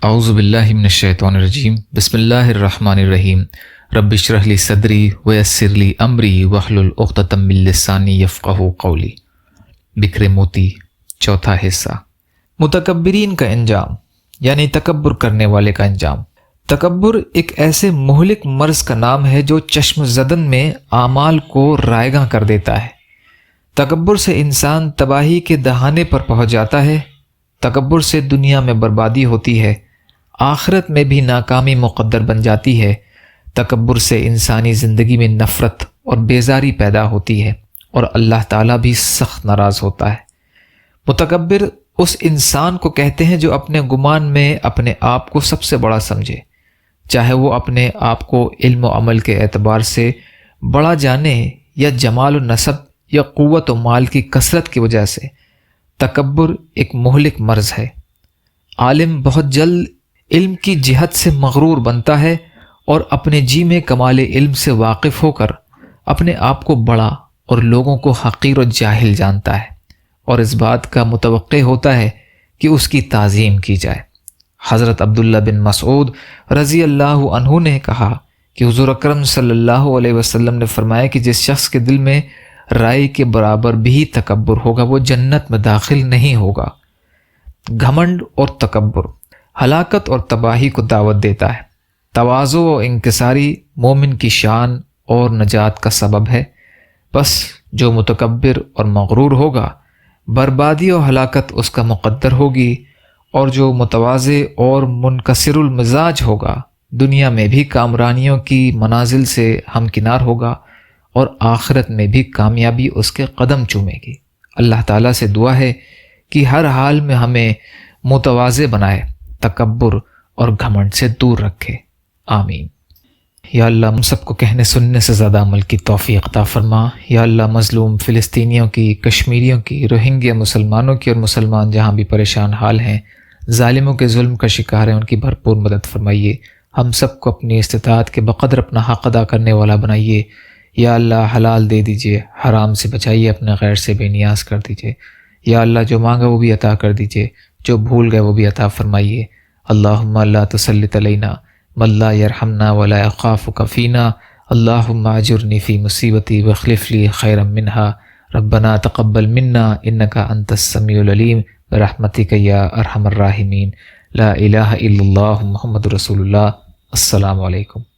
اعوذ باللہ من الشیطان الرجیم بسم اللہ الرحمن الرحیم رب اشرح لی صدری ویسر لی امری واحلل عقدۃ من لسانی یفقہوا قولی۔ بکھرے موتی، چوتھا حصہ۔ متکبرین کا انجام، یعنی تکبر کرنے والے کا انجام۔ تکبر ایک ایسے مہلک مرض کا نام ہے جو چشم زدن میں اعمال کو رائیگاں کر دیتا ہے۔ تکبر سے انسان تباہی کے دہانے پر پہنچ جاتا ہے۔ تکبر سے دنیا میں بربادی ہوتی ہے، آخرت میں بھی ناکامی مقدر بن جاتی ہے۔ تکبر سے انسانی زندگی میں نفرت اور بیزاری پیدا ہوتی ہے اور اللہ تعالیٰ بھی سخت ناراض ہوتا ہے۔ متکبر اس انسان کو کہتے ہیں جو اپنے گمان میں اپنے آپ کو سب سے بڑا سمجھے، چاہے وہ اپنے آپ کو علم و عمل کے اعتبار سے بڑا جانے یا جمال و نسب یا قوت و مال کی کثرت کی وجہ سے۔ تکبر ایک مہلک مرض ہے۔ عالم بہت جلد علم کی جہت سے مغرور بنتا ہے اور اپنے جی میں کمال علم سے واقف ہو کر اپنے آپ کو بڑا اور لوگوں کو حقیر و جاہل جانتا ہے، اور اس بات کا متوقع ہوتا ہے کہ اس کی تعظیم کی جائے۔ حضرت عبداللہ بن مسعود رضی اللہ عنہ نے کہا کہ حضور اکرم صلی اللہ علیہ وسلم نے فرمایا کہ جس شخص کے دل میں رائی کے برابر بھی تکبر ہوگا وہ جنت میں داخل نہیں ہوگا۔ گھمنڈ اور تکبر ہلاکت اور تباہی کو دعوت دیتا ہے۔ تواضع و انکساری مومن کی شان اور نجات کا سبب ہے، بس جو متکبر اور مغرور ہوگا بربادی و ہلاکت اس کا مقدر ہوگی، اور جو متواضع اور منکسر المزاج ہوگا دنیا میں بھی کامرانیوں کی منازل سے ہمکنار ہوگا اور آخرت میں بھی کامیابی اس کے قدم چومے گی۔ اللہ تعالیٰ سے دعا ہے کہ ہر حال میں ہمیں متواضع بنائے، تکبر اور گھمنڈ سے دور رکھے، آمین۔ یا اللہ ہم سب کو کہنے سننے سے زیادہ عمل کی توفیق عطا فرما۔ یا اللہ مظلوم فلسطینیوں کی، کشمیریوں کی، روہنگیا مسلمانوں کی اور مسلمان جہاں بھی پریشان حال ہیں، ظالموں کے ظلم کا شکار ہیں، ان کی بھرپور مدد فرمائیے۔ ہم سب کو اپنی استطاعت کے بقدر اپنا حق ادا کرنے والا بنائیے۔ یا اللہ حلال دے دیجئے، حرام سے بچائیے، اپنے غیر سے بے نیاز کر دیجئے۔ یا اللہ جو مانگا وہ بھی عطا کر دیجئے، جو بھول گئے وہ بھی عطا فرمائیے۔ اللہم لا تسلط علینا من لا یرحمنا ولا یخافک فینا، اللہم اجرنی فی مصیبتی واخلف لی خیرا منہا، ربنا تقبل منا انک انت السمیع العلیم برحمتک یا ارحم الراحمین۔ لا الہ الا اللہ محمد رسول اللہ۔ السلام علیکم۔